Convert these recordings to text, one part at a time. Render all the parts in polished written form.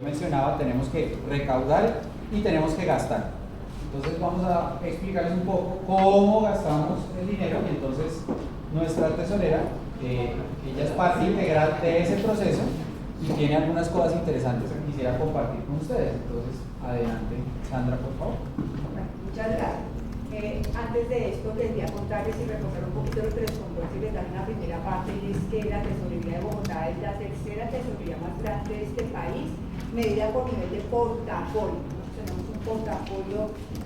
Mencionaba, tenemos que recaudar y tenemos que gastar. Entonces vamos a explicarles un poco cómo gastamos el dinero. Y entonces nuestra tesorera, ella es parte integral de ese proceso y tiene algunas cosas interesantes que quisiera compartir con ustedes. Entonces, adelante, Sandra, por favor. Muchas gracias. Antes de esto, quería contarles y reforzar un poquito lo que les contó el secretario en la primera parte, y es que la Tesorería de Bogotá es la tercera tesorería más grande de este país, medida por nivel de portafolio. Nosotros tenemos un portafolio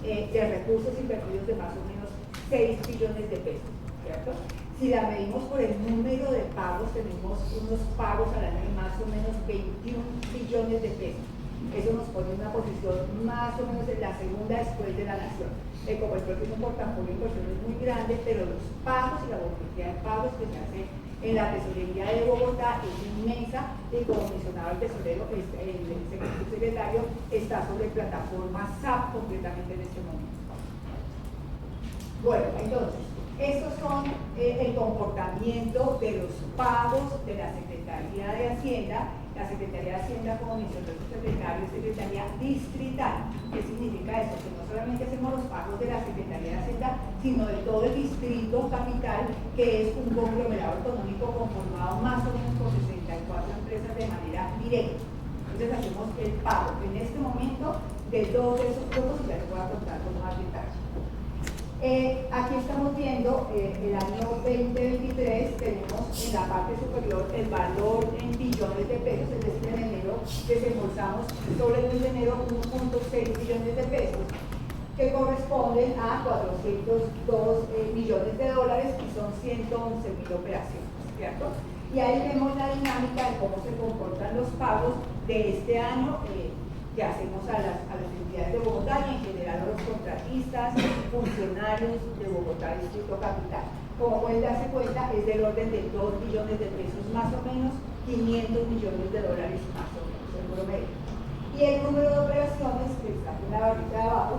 de recursos invertidos de más o menos 6 billones de pesos, ¿cierto? Si la medimos por el número de pagos, tenemos unos pagos al año de más o menos 21 billones de pesos. Eso nos pone en una posición más o menos en la segunda después de la nación. Como el propio portafolio de inversiones es muy grande, pero los pagos y la volumetría de pagos que se hace en la tesorería de Bogotá es inmensa, y como mencionaba el tesorero, el secretario, está sobre plataforma SAP completamente en este momento. Bueno, entonces, estos son el comportamiento de los pagos de la Secretaría de Hacienda. La Secretaría de Hacienda, como mencionó el secretario, es Secretaría Distrital. ¿Qué significa eso? Que no solamente hacemos los pagos de la Secretaría de Hacienda, sino de todo el distrito capital, que es un conglomerado autonómico conformado más o menos por 64 empresas de manera directa. Entonces hacemos el pago en este momento de dos de esos grupos, y ya les voy a contar con más detalle. Aquí estamos viendo el año 2023, tenemos en la parte superior el valor en billones de pesos, es decir, en enero desembolsamos sobre el mes de enero 1.6 billones de pesos, que corresponden a 402 millones de dólares, y son 111.000 operaciones, ¿cierto? Y ahí vemos la dinámica de cómo se comportan los pagos de este año que hacemos a las entidades de Bogotá y en general a los contratistas, funcionarios de Bogotá Distrito Capital. Como pueden darse cuenta, es del orden de 2 billones de pesos más o menos, 500 millones de dólares más o menos en promedio. Y el número de operaciones, que está en la barrita de abajo,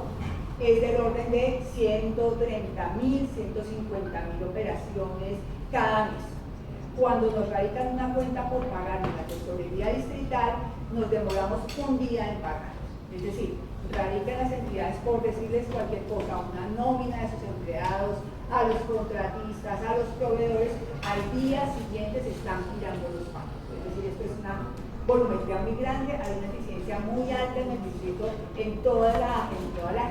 es del orden de 130.000, 150.000 operaciones cada mes. Cuando nos radican una cuenta por pagar en la tesorería distrital, nos demoramos un día en pagar. Es decir, radican las entidades por decirles cualquier cosa, una nómina de sus empleados, a los contratistas, a los proveedores, al día siguiente se están girando los pagos. Es decir, esto es una volumetría muy grande, hay una eficiencia muy alta en el distrito en toda la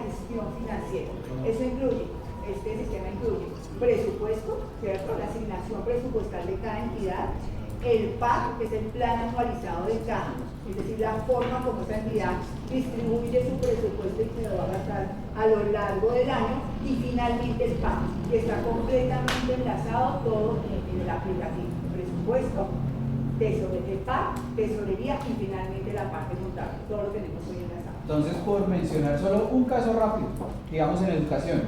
gestión financiera. Eso incluye, este sistema incluye presupuesto, ¿cierto? La asignación presupuestal de cada entidad, el PAC, que es el plan anualizado de cada, es decir, la forma como esa entidad distribuye su presupuesto y se lo va a gastar a lo largo del año, y finalmente el PAC, que está completamente enlazado todo en el aplicativo, presupuesto, PAC, tesorería y finalmente la parte contable, todo lo tenemos hoy enlazado. Entonces, por mencionar solo un caso rápido, digamos en educación,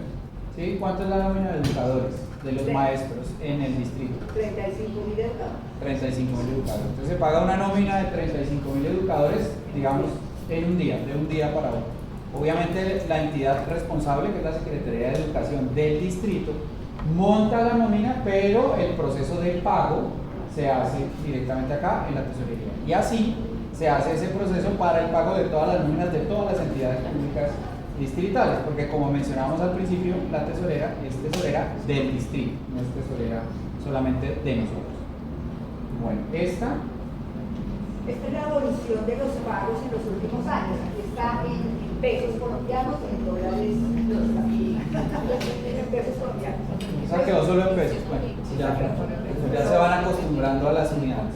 ¿sí? ¿Cuánto es la nómina de educadores, de los maestros en el distrito? 35.000 educadores. 35.000 educadores. Entonces se paga una nómina de 35.000 educadores, digamos, en un día, de un día para otro. Obviamente la entidad responsable, que es la Secretaría de Educación del distrito, monta la nómina, pero el proceso de pago se hace directamente acá en la tesorería. Y así se hace ese proceso para el pago de todas las nóminas de todas las entidades públicas distritales, porque como mencionamos al principio, la tesorera es tesorera del distrito, no es tesorera solamente de nosotros. Bueno, esta es la evolución de los pagos en los últimos años. Aquí está en pesos colombianos, en dólares, en pesos colombianos. Esa quedó solo en pesos. Bueno, ya se van acostumbrando a las unidades.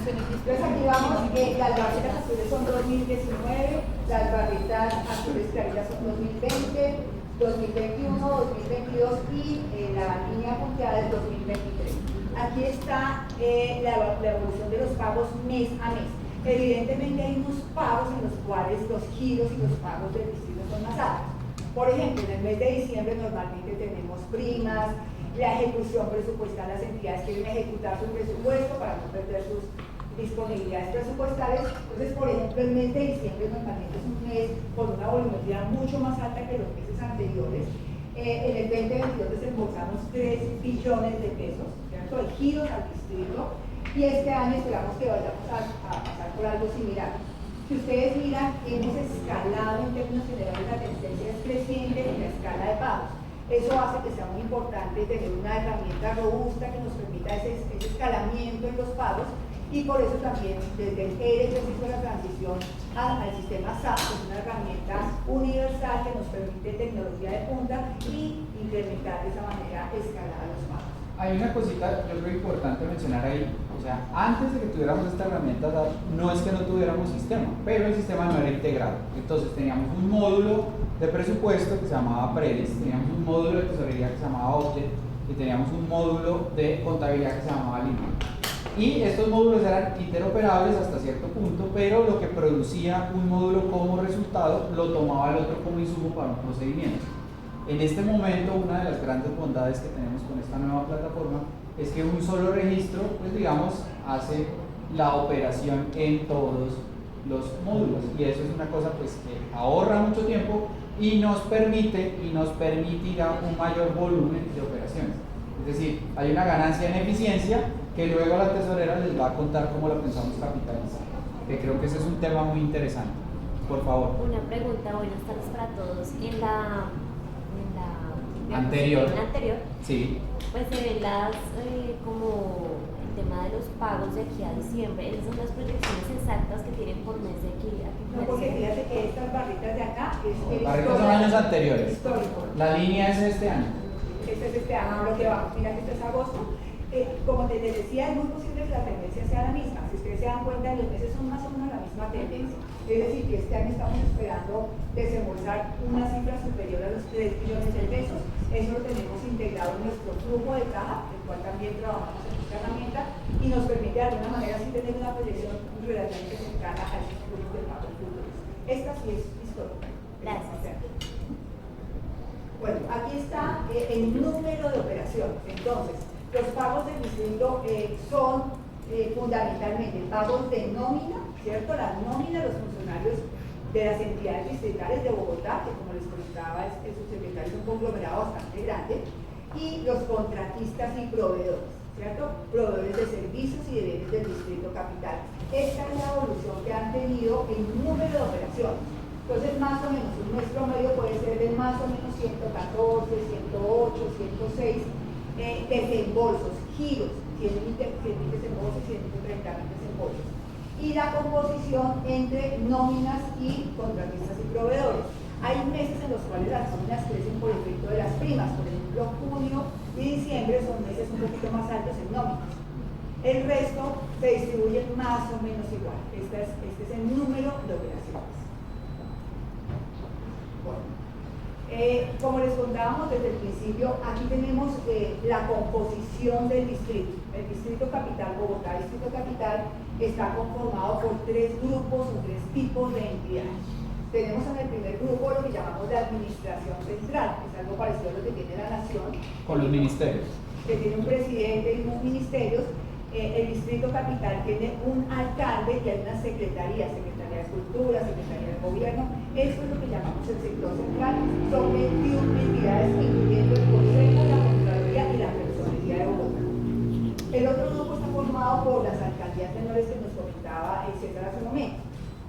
Entonces aquí vamos, las barritas azules son 2019, las barritas azules claritas son 2020, 2021, 2022 y la línea punteada es 2023. Aquí está la evolución de los pagos mes a mes. Evidentemente hay unos pagos en los cuales los giros y los pagos del distrito son más altos. Por ejemplo, en el mes de diciembre normalmente tenemos primas, la ejecución presupuestal, las entidades quieren ejecutar su presupuesto para no perder sus disponibilidades presupuestales. Entonces, por ejemplo, el mes de diciembre normalmente es un mes con una volumetría mucho más alta que los meses anteriores. En el 2022 desembolsamos 3 billones de pesos, ¿cierto?, de giros al distrito, y este año esperamos que vayamos a pasar por algo similar. Si ustedes miran, hemos escalado en términos generales, la tendencia es creciente en la escala de pagos. Eso hace que sea muy importante tener una herramienta robusta que nos permita ese escalamiento en los pagos, y por eso también desde el ejercicio de la transición al sistema SAP es una herramienta universal que nos permite tecnología de punta y incrementar de esa manera escalar los pagos. Hay una cosita, yo creo importante mencionar ahí, o sea, antes de que tuviéramos esta herramienta, no es que no tuviéramos sistema, pero el sistema no era integrado. Entonces teníamos un módulo de presupuesto que se llamaba Predis, teníamos un módulo de tesorería que se llamaba Object y teníamos un módulo de contabilidad que se llamaba Lima. Y estos módulos eran interoperables hasta cierto punto, pero lo que producía un módulo como resultado lo tomaba el otro como insumo para un procedimiento. En este momento, una de las grandes bondades que tenemos con esta nueva plataforma es que un solo registro, pues digamos, hace la operación en todos los módulos, y eso es una cosa pues que ahorra mucho tiempo y nos permite y nos permitirá un mayor volumen de operaciones. Es decir, hay una ganancia en eficiencia que luego la tesorera les va a contar cómo la pensamos capitalizar, que creo que ese es un tema muy interesante. Por favor. Una pregunta, buenas tardes para todos. En la anterior, sí, pues se ven las como el tema de los pagos de aquí a diciembre. Esas son las proyecciones exactas que tienen por mes de aquí a No, porque fíjate que estas barritas de acá es las barritas son años anteriores. Histórico. La línea es este año. Este es este año, lo que vamos. Mira que esto es agosto. Como te decía, es muy posible que la tendencia sea la misma. Si ustedes se dan cuenta, los meses son más o menos la misma tendencia. Es decir, que este año estamos esperando desembolsar una cifra superior a los 3 billones de pesos. Eso lo tenemos integrado en nuestro flujo de caja, el cual también trabajamos en esta herramienta, y nos permite de alguna manera sí tener una proyección relativamente cercana a esos flujos de pago futuros. Esta sí es histórica. Gracias. Bueno, aquí está el número de operaciones. Entonces, los pagos del distrito son fundamentalmente pagos de nómina, ¿cierto? La nómina de los funcionarios de las entidades distritales de Bogotá, que como les comentaba el subsecretario es un conglomerado bastante grande, y los contratistas y proveedores, ¿cierto? Proveedores de servicios y de bienes del distrito capital. Esta es la evolución que han tenido en número de operaciones. Entonces, más o menos, un mes promedio puede ser de más o menos 114, 108, 106 desembolsos, giros, 100.000 desembolsos y 130.000 desembolsos. Y la composición entre nóminas y contratistas y proveedores. Hay meses en los cuales las nóminas crecen por efecto de las primas, por ejemplo, junio y diciembre son meses un poquito más altos en nóminas. El resto se distribuye más o menos igual. Este es el número de operaciones. Bueno, como les contábamos desde el principio, aquí tenemos la composición del distrito. El distrito capital, Bogotá, distrito capital, está conformado por 3 grupos o 3 tipos de entidades. Tenemos en el primer grupo lo que llamamos la administración central, que es algo parecido a lo que tiene la nación. Con los ministerios. Que tiene un presidente y unos ministerios. El distrito capital tiene un alcalde y hay una secretaría de Cultura, Secretaría de Gobierno. Eso es lo que llamamos el sector central. Son 21 entidades, incluyendo el Consejo, la Contraloría y la Personería de Bogotá. El otro grupo está formado por las alcaldías menores que nos comentaba César hace un momento.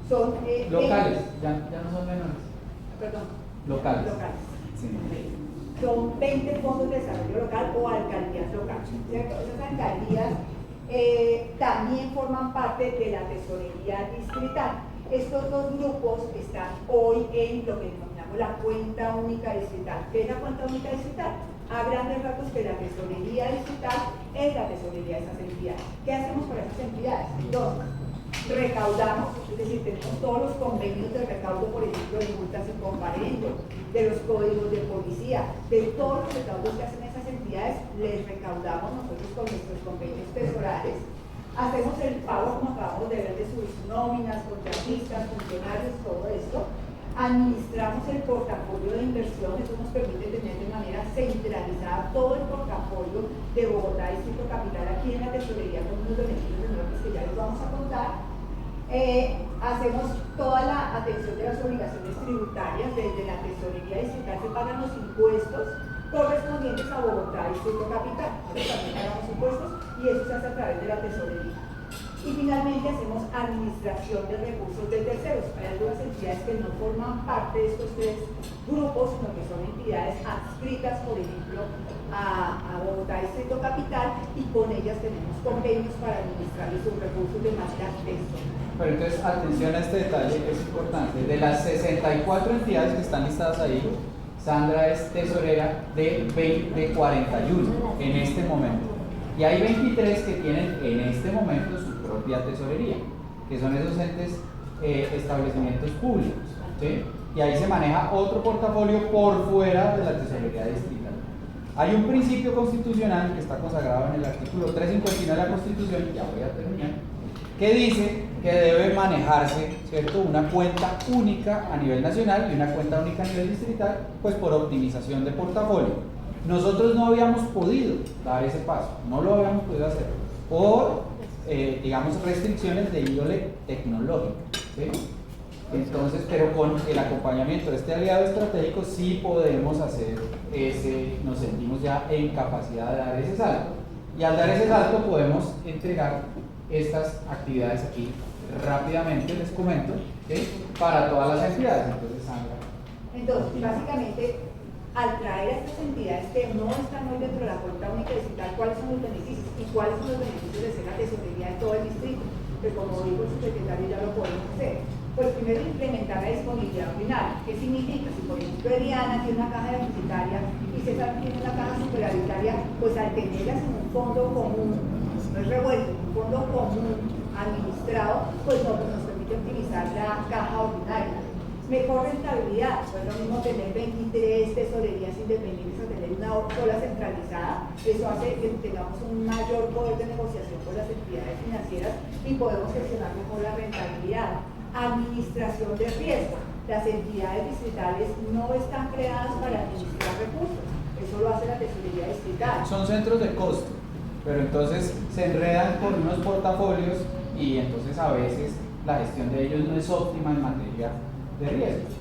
Son locales, ya no son menores. Perdón. Locales. Sí. Son 20 fondos de desarrollo local o alcaldías locales, ¿cierto? Esas alcaldías también forman parte de la tesorería distrital. Estos dos grupos están hoy en lo que denominamos la cuenta única distrital. ¿Qué es la cuenta única distrital? A grandes rasgos, que la tesorería distrital es la tesorería de esas entidades. ¿Qué hacemos con esas entidades? Entonces, recaudamos, es decir, tenemos todos los convenios de recaudo, por ejemplo, de multas y comparendo, de los códigos de policía, de todos los recaudos que hacen esas entidades, les recaudamos nosotros con nuestros convenios tesorales. Hacemos el pago, como acabamos de ver, de sus nóminas, contratistas, funcionarios, todo esto. Administramos el portafolio de inversión, eso nos permite tener de manera centralizada todo el portafolio de Bogotá, Distrito Capital, aquí en la tesorería, con unos beneficios enormes que ya les vamos a contar. Hacemos toda la atención de las obligaciones tributarias. Desde la tesorería distrital se pagan los impuestos correspondientes a Bogotá, Distrito Capital. Nosotros también pagamos impuestos y eso se hace a través de la tesorería. Y finalmente hacemos administración de recursos del tercero. terceros. Hay algunas entidades que no forman parte de estos tres grupos, sino que son entidades adscritas, por ejemplo, a Bogotá Distrito Capital, y con ellas tenemos convenios para administrarles sus recursos de manera textual. Pero entonces, atención a este detalle que es importante. De las 64 entidades que están listadas ahí, Sandra es tesorera de 41 en este momento. Y hay 23 que tienen en este momento su propia tesorería, que son esos entes, establecimientos públicos, ¿sí? Y ahí se maneja otro portafolio por fuera de la tesorería distrital. Hay un principio constitucional que está consagrado en el artículo 351 de la Constitución, ya voy a terminar, que dice que debe manejarse, ¿cierto?, una cuenta única a nivel nacional y una cuenta única a nivel distrital, pues por optimización de portafolio. Nosotros no habíamos podido dar ese paso, no lo habíamos podido hacer por, digamos, restricciones de índole tecnológica, ¿sí? Entonces, pero con el acompañamiento de este aliado estratégico sí podemos hacer nos sentimos ya en capacidad de dar ese salto. Y al dar ese salto podemos entregar estas actividades aquí rápidamente, les comento, ¿sí?, para todas las entidades. Entonces, Sandra. Entonces, básicamente, al traer a estas entidades que no están hoy dentro de la cuenta única distrital, ¿cuáles son los beneficios? ¿Y cuáles son los beneficios de ser la tesorería de todo el distrito? Que como dijo el subsecretario, ya lo podemos hacer. Pues primero, implementar la disponibilidad ordinaria. ¿Qué significa? Si por ejemplo Eliana tiene una caja deficitaria y César tiene una caja superavitaria, pues al tenerlas en un fondo común, no es revuelto, un fondo común administrado, pues no, pues nos permite optimizar la caja ordinaria. Mejor rentabilidad, no es lo mismo tener 23 tesorerías independientes a tener una sola centralizada. Eso hace que tengamos un mayor poder de negociación con las entidades financieras y podemos gestionar mejor la rentabilidad. Administración de riesgo. Las entidades distritales no están creadas para administrar recursos, eso lo hace la tesorería distrital. Son centros de costo, pero entonces se enredan con unos portafolios y entonces a veces la gestión de ellos no es óptima en materia de riesgo.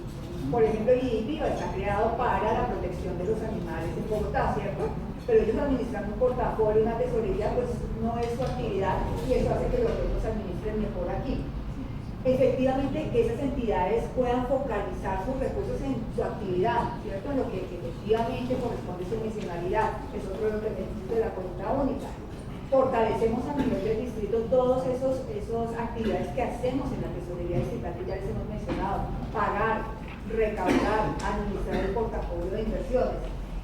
Por ejemplo, el IDIPIO está creado para la protección de los animales en Bogotá, ¿cierto? Pero ellos administran un portafolio, una tesorería, pues no es su actividad y eso hace que los otros administren mejor aquí. Efectivamente, que esas entidades puedan focalizar sus recursos en su actividad, ¿cierto? En lo que efectivamente corresponde a su misionalidad, es otro de los beneficios de la cuenta única. Fortalecemos a nivel del distrito todas esas actividades que hacemos en la tesorería distrital, que ya les hemos mencionado: pagar, recaudar, administrar el portafolio de inversiones.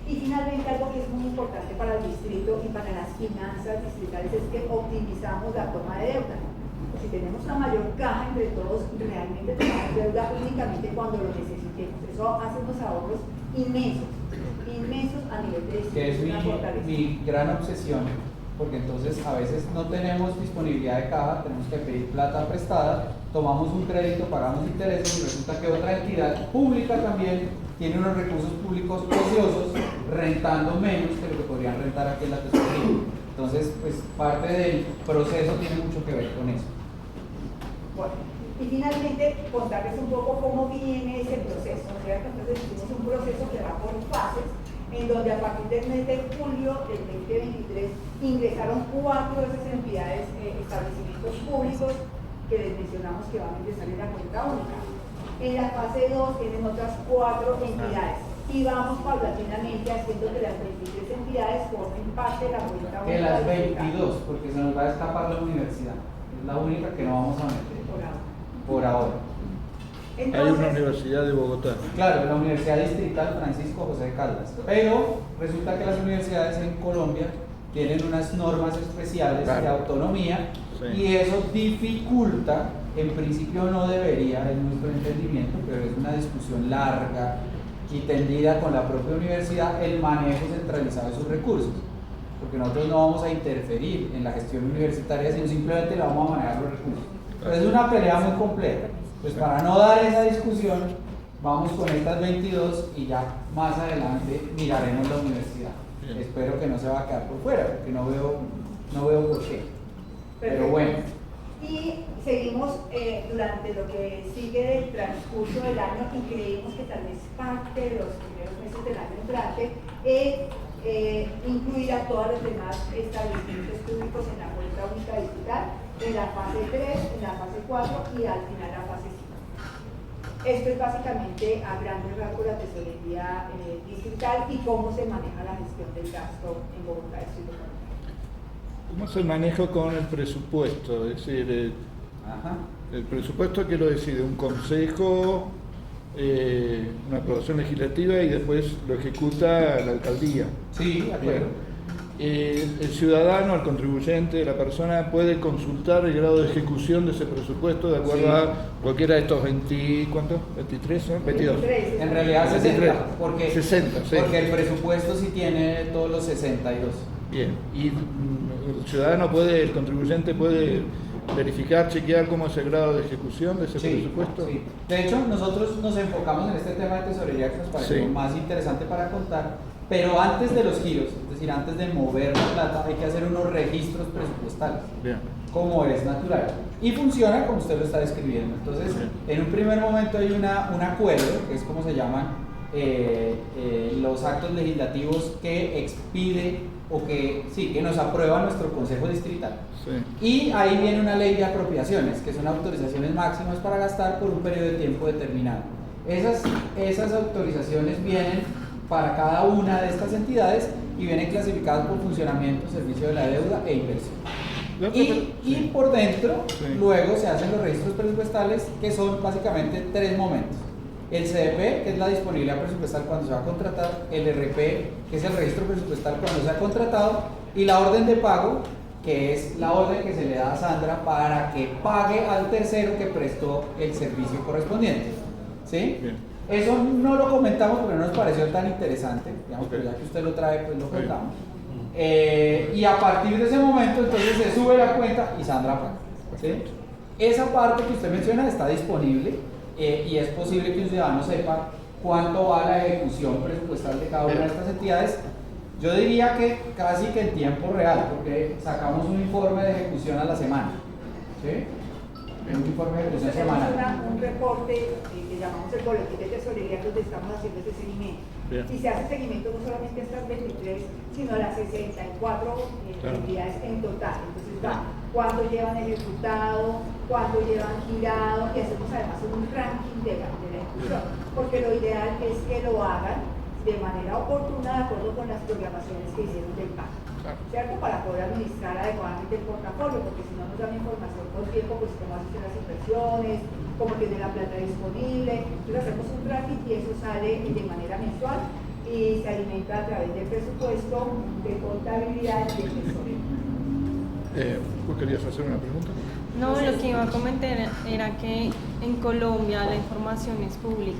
Y finalmente, algo que es muy importante para el distrito y para las finanzas distritales es que optimizamos la toma de deuda. Si tenemos una mayor caja entre todos, realmente tomamos deuda únicamente cuando lo necesitemos. Eso hace unos ahorros inmensos a nivel de distrito. Que es mi gran obsesión, porque entonces a veces no tenemos disponibilidad de caja, tenemos que pedir plata prestada, tomamos un crédito, pagamos intereses y resulta que otra entidad pública también tiene unos recursos públicos ociosos rentando menos que lo que podrían rentar aquí en la tesorería. Entonces, pues parte del proceso tiene mucho que ver con eso. Bueno, y finalmente contarles un poco cómo viene ese proceso, ¿cierto? Entonces hicimos un proceso que va por fases, en donde a partir del mes de julio del 2023 ingresaron 4 de esas entidades, establecimientos públicos que les mencionamos que van a ingresar en la cuenta única. En la fase 2 tienen otras 4 entidades y vamos paulatinamente haciendo que las 23 entidades formen parte de la cuenta única. Que las 22, porque se nos va a escapar la universidad, es la única que no vamos a meter por ahora. Entonces, hay una universidad de Bogotá. Claro, la Universidad Distrital Francisco José de Caldas, pero resulta que las universidades en Colombia tienen unas normas especiales de autonomía, sí, y eso dificulta, en principio no debería, en nuestro entendimiento, pero es una discusión larga y tendida con la propia universidad, el manejo centralizado de sus recursos, porque nosotros no vamos a interferir en la gestión universitaria, sino simplemente la vamos a manejar los recursos. Pero es una pelea muy compleja. Pues para no dar esa discusión, vamos con estas 22 y ya más adelante miraremos la universidad. Bien. Espero que no se va a quedar por fuera, porque no veo por qué. Pero bueno. Y seguimos durante lo que sigue del transcurso del año y creemos que tal vez parte de los primeros meses del año entrante incluir a todos los demás establecimientos públicos en la cuenta única digital, en la fase 3, en la fase 4 y al final la fase 5. Esto es básicamente a grandes rasgos la tesorería distrital y cómo se maneja la gestión del gasto en Bogotá. ¿Cómo se maneja con el presupuesto? Es decir, Ajá. el presupuesto que lo decide un consejo, una aprobación legislativa y después lo ejecuta la alcaldía. Sí, de acuerdo. El ciudadano, el contribuyente, la persona puede consultar el grado de ejecución de ese presupuesto de acuerdo a cualquiera de estos 20, ¿cuántos? ¿23? ¿No? 22. En realidad 23. 60, porque, 60, sí. porque el presupuesto sí tiene todos los 62. Bien, y el ciudadano puede, el contribuyente puede verificar, chequear cómo es el grado de ejecución de ese presupuesto. Sí. De hecho, nosotros nos enfocamos en este tema de tesorería que nos pareció Sí. más interesante para contar, pero antes de los giros, es decir, antes de mover la plata, hay que hacer unos registros presupuestales, Bien. como es natural. Y funciona como usted lo está describiendo. Entonces, Bien. en un primer momento hay un acuerdo, que es como se llaman los actos legislativos que expide o que nos aprueba nuestro Consejo Distrital. Sí. Y ahí viene una ley de apropiaciones, que son autorizaciones máximas para gastar por un periodo de tiempo determinado. Esas autorizaciones vienen para cada una de estas entidades y vienen clasificadas por funcionamiento, servicio de la deuda e inversión. Y por dentro, luego se hacen los registros presupuestales, que son básicamente 3 momentos. El CDP, que es la disponibilidad presupuestal cuando se va a contratar, el RP, que es el registro presupuestal cuando se ha contratado, y la orden de pago, que es la orden que se le da a Sandra para que pague al tercero que prestó el servicio correspondiente. ¿Sí? Bien. Eso no lo comentamos porque no nos pareció tan interesante, digamos, pero ya que usted lo trae, pues lo Bien. contamos. Y a partir de ese momento, entonces se sube la cuenta y Sandra paga. ¿Sí? Esa parte que usted menciona está disponible. Y es posible que un ciudadano sepa cuánto va la ejecución presupuestal de cada una de estas entidades. Yo diría que casi que en tiempo real, porque sacamos un informe de ejecución a la semana. ¿Sí? Un informe de ejecución semanal. Tenemos un reporte que llamamos el boletín de tesorería, donde estamos haciendo ese seguimiento. Bien. Y se hace seguimiento no solamente a estas 23, sino a las 64 entidades en total. Entonces va cuánto llevan ejecutado, cuánto llevan girado, y hacemos además un ranking de la ejecución. Porque lo ideal es que lo hagan de manera oportuna, de acuerdo con las programaciones que hicieron del pago. ¿Cierto? Para poder administrar adecuadamente el portafolio, porque si no nos dan información por tiempo, pues cómo hacen las inversiones, cómo tiene la plata disponible. Entonces hacemos un tracking y eso sale de manera mensual y se alimenta a través del presupuesto, de contabilidad y de tesorería. ¿Vos querías hacer una pregunta? No, lo que iba a comentar era que en Colombia la información es pública.